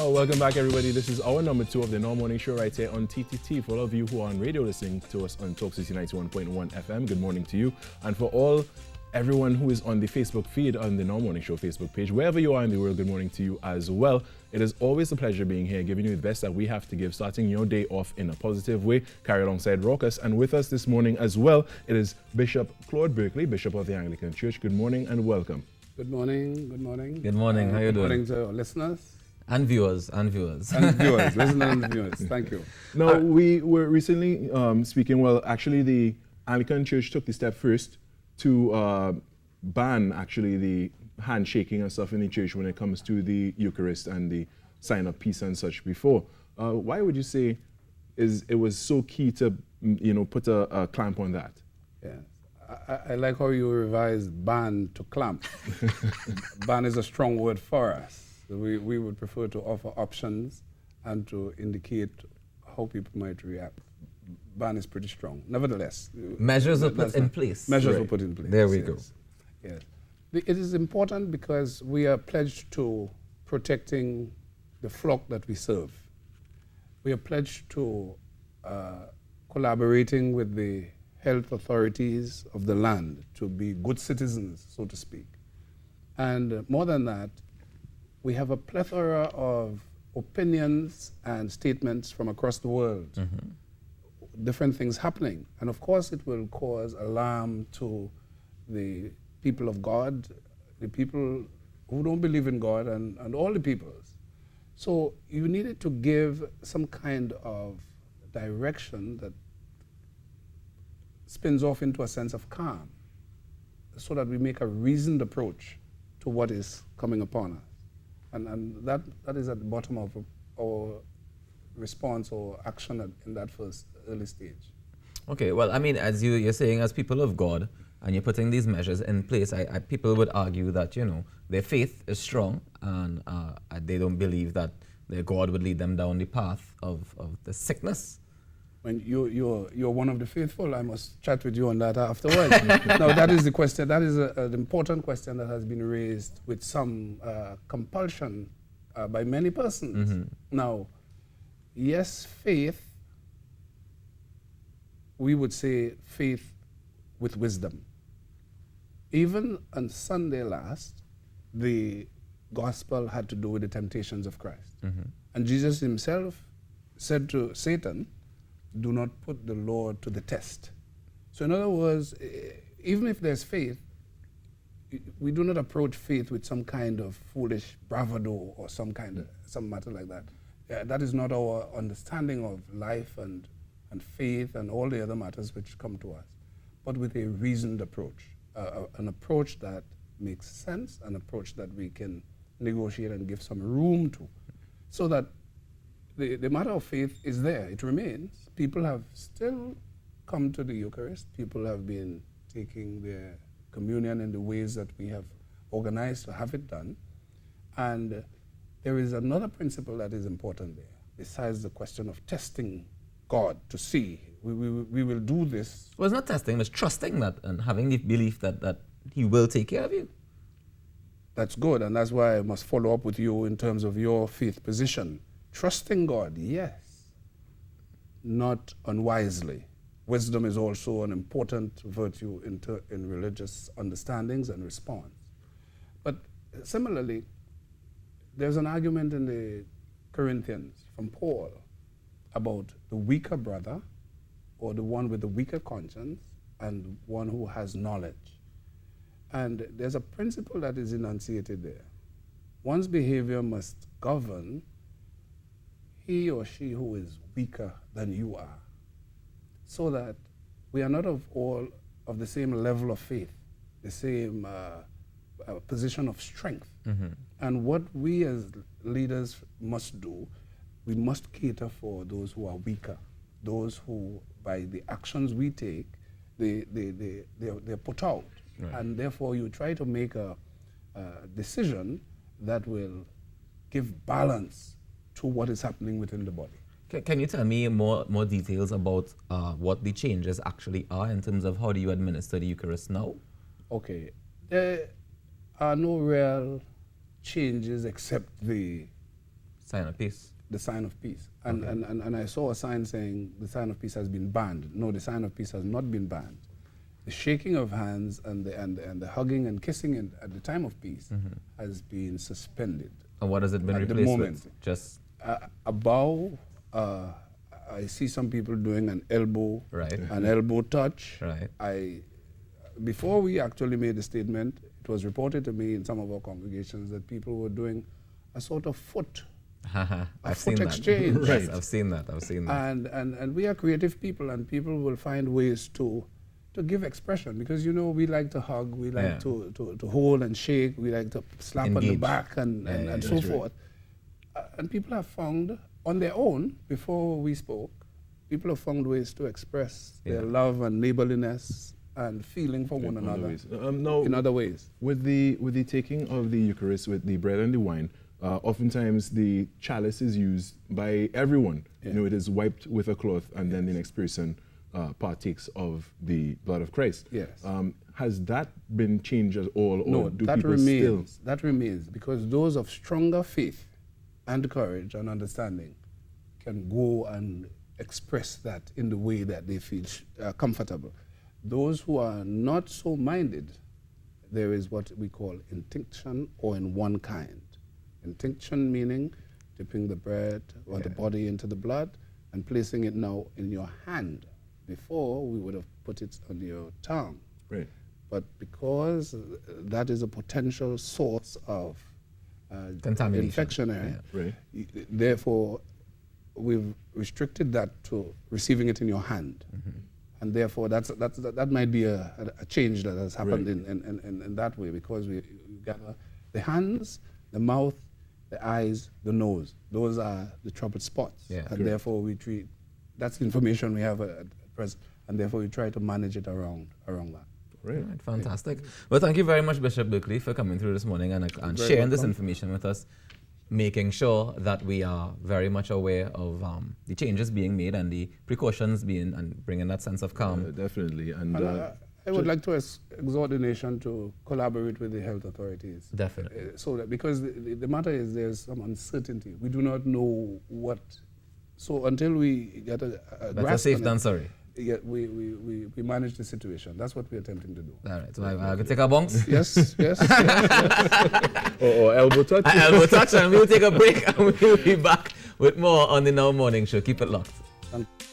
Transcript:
Welcome back, everybody. This is our number 2 of the Normal Morning Show right here on TTT. For all of you who are on radio listening to us on Talk City 91.1 FM, good morning to you. And for everyone who is on the Facebook feed, on the Normal Morning Show Facebook page, wherever you are in the world, good morning to you as well. It is always a pleasure being here, giving you the best that we have to give, starting your day off in a positive way. Carry alongside Raucus. And with us this morning as well, it is Bishop Claude Berkeley, Bishop of the Anglican Church. Good morning and welcome. Good morning, good morning. Good morning, how are you doing? Good morning to our listeners. And viewers. Listeners and viewers, thank you. Now, we were recently speaking, actually the Anglican Church took the step first to ban actually the handshaking and stuff in the church when it comes to the Eucharist and the sign of peace and such before. Why would you say it was so key to, put a clamp on that? Yeah, I like how you revised ban to clamp. Ban is a strong word for us. We would prefer to offer options and to indicate how people might react. Ban is pretty strong. Nevertheless, measures were put in place. Measures were put in place. There we go. Yes. It is important because we are pledged to protecting the flock that we serve. We are pledged to collaborating with the health authorities of the land to be good citizens, so to speak. And more than that, we have a plethora of opinions and statements from across the world, different things happening. And of course, it will cause alarm to the people of God, the people who don't believe in God, and all the peoples. So you needed to give some kind of direction that spins off into a sense of calm so that we make a reasoned approach to what is coming upon us. And that is at the bottom of our response or action in that first early stage. Okay, well, I mean, as you're saying, as people of God, and you're putting these measures in place, people would argue that, their faith is strong and they don't believe that their God would lead them down the path of the sickness. When you're one of the faithful, I must chat with you on that afterwards. Now, that is the question. That is an important question that has been raised with some compulsion by many persons. Now, yes, faith, we would say faith with wisdom. Even on Sunday last, the gospel had to do with the temptations of Christ. And Jesus himself said to Satan, do not put the Lord to the test. So in other words, even if there's faith, we do not approach faith with some kind of foolish bravado or some matter like that. That is not our understanding of life and faith and all the other matters which come to us, but with a reasoned approach, an approach that makes sense, an approach that we can negotiate and give some room to, so that the matter of faith is there, it remains. People have still come to the Eucharist. People have been taking their communion in the ways that we have organized to have it done. And there is another principle that is important there, besides the question of testing God to see. We will do this. Well, it's not testing, it's trusting that and having the belief that he will take care of you. That's good, and that's why I must follow up with you in terms of your faith position. Trusting God, yes, not unwisely. Wisdom is also an important virtue in religious understandings and response. But similarly, there's an argument in the Corinthians from Paul about the weaker brother or the one with the weaker conscience and one who has knowledge. And there's a principle that is enunciated there. One's behavior must govern he or she who is weaker than you are, so that we are not all of the same level of faith, the same position of strength. And what we as leaders must do, we must cater for those who are weaker, those who, by the actions we take, they're put out. Right. And therefore you try to make a decision that will give balance to what is happening within the body. Can you tell me more details about what the changes actually are in terms of how do you administer the Eucharist now? Okay. There are no real changes except the Sign of peace. The sign of peace. And, Okay. and I saw a sign saying the sign of peace has been banned. No, the sign of peace has not been banned. The shaking of hands and the hugging and kissing at the time of peace has been suspended. And what has it been At the replaced moment. with? Just A bow, I see some people doing an elbow touch. right. Before we actually made the statement, it was reported to me in some of our congregations that people were doing a sort of foot I've foot seen exchange. that. Yes, I've seen that. And we are creative people, and people will find ways to give expression, because we like to hug, we like to hold and shake, we like to slap on the Engage. back and so forth. And people have found on their own, before we spoke, people have found ways to express their love and neighborliness and feeling for one another in other ways. With the taking of the Eucharist, with the bread and the wine, oftentimes the chalice is used by everyone. Yeah. It is wiped with a cloth, and then the next person partakes of the blood of Christ. Yes. Has that been changed at all, or No, do that people remains. still? That remains, because those of stronger faith and courage and understanding can go and express that in the way that they feel comfortable. Those who are not so minded, there is what we call intinction, or in one kind. Intinction meaning dipping the bread or the body into the blood and placing it now in your hand. Before, we would have put it on your tongue. Right. But because that is a potential source of Contamination. infection, Right. therefore, we've restricted that to receiving it in your hand. And therefore, that might be a change that has happened in that way, because we gather the hands, the mouth, the eyes, the nose. Those are the troubled spots. Yeah. And Correct. therefore, that's the information we have at present. And therefore, we try to manage it around that. Right. Right, fantastic. Well, thank you very much, Bishop Berkeley, for coming through this morning and Very sharing this welcome. information with us, making sure that we are very much aware of the changes being made and the precautions being, and bringing that sense of calm. Definitely. And And I would like to exhort the nation to collaborate with the health authorities. Definitely. So that, because the matter is, there's some uncertainty. We do not know what. So until we get a Better grasp safe on than it, sorry. we manage the situation. That's what we're attempting to do. All right, so I can take a bounce. Yes, yes. or elbow touch. Elbow touch, and we'll take a break and we'll be back with more on the Now Morning Show. Keep it locked. Thank you.